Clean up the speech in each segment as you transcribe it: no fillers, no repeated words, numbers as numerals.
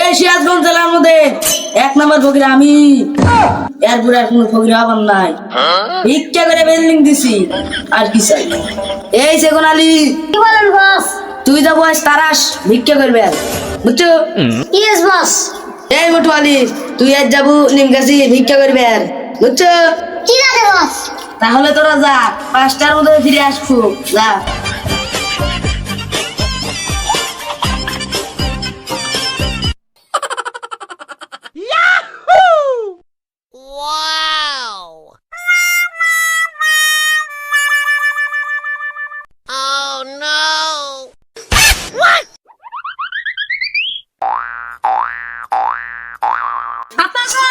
এই সিরাজগঞ্জ জেলার মধ্যে 1 নম্বর ফকির আমি। এরপরে আর কোনো ফকির হবার নাই। ভিক্ষা করে বিল্ডিং দিছি, আর কি চাই? এই সেগুন আলী, কি বলেন বস? তুই যা বয়স তারাস ভিক্ষা করবে আর, বুঝছো? Yes boss. এই মোটু আলী, তুই আজ যাবো নিম গাছি ভিক্ষা করবে আর, বুঝছো? ঠিক আছে বস। তাহলে তোরা যা, 5টার মধ্যে ফিরে আসবো, যা। আপা গো,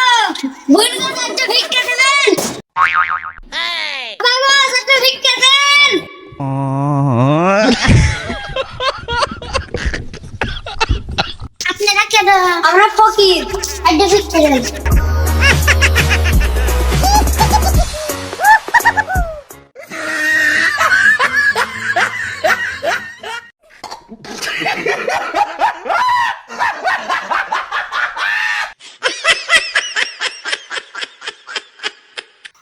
বুড়ি দাদা একটা ভিক্ষা দেবেন। আপা গো, একটা ভিক্ষা দেন। আপনারা কেন? আমরা ফকির, একটা ভিক্ষা দেন।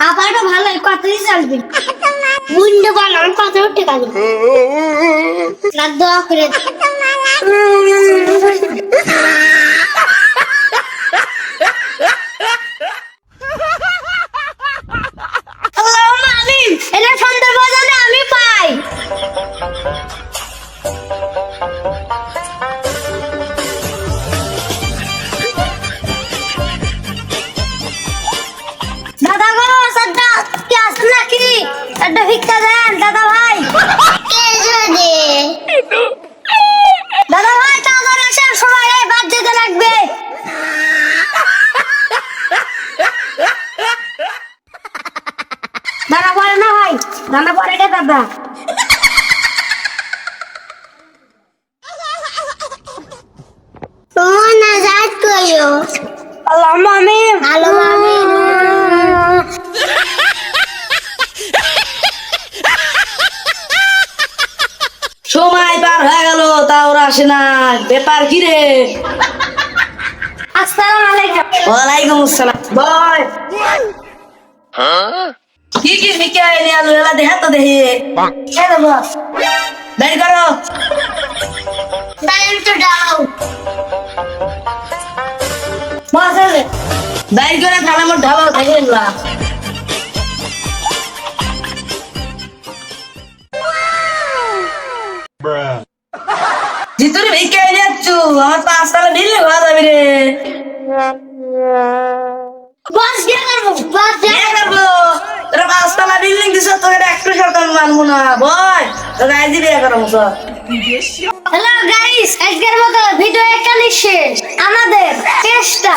আপাটা ভালো কথাই চলবে। মুন্ডে বানাম কথা উঠে গেল না, দোয়া করে আল্লাহুম্মা আমিন। এটা সন্ধ্যা বাজালে আমি পাই। দাদা গো, সাদা কি আসল নাকি? একটা ভিক্ষা দেন দাদা ভাই। দাদা ভাই তাড়াতাড়ি আসেন, সবাই বাদ যেতে লাগবে। দাদা পরে না ভাই, দাদা পরে কে দাদা? তোমার না যাত কইও। আল্লাহুম্মা আমিন। আল্লাহুম্মা আমিন। সময় পার হয়ে গেল, তা ওরা আসে না, ব্যাপার কি রে? আসসালামু আলাইকুম। ওয়ালাইকুম আসসালাম। বয় কি কি ভিক্ষা এনে আলু এলা দেখা তো দেখি। এই তো বস। বের করো। দাঁড়ান তো দাও। বস এলে। বের করে থালা মোট ঢাবা দেখে নিলা। জিতুরি ভিক্ষা এনে যাচ্ছু, আমার 5 তলা দিলে হওয়া যাবে রে। বস বিয়ে করবো, বস বিয়ে বিয়ে করবো? তোরা 5 তলা বিল্ডিং দিছ, তোকে একটু সরকার মানবো না। বয় তোকে আজই বিয়ে করবো তো। হ্যালো গাইস, আজকের মতো ভিডিও এখানেই শেষ। আমাদের চেষ্টা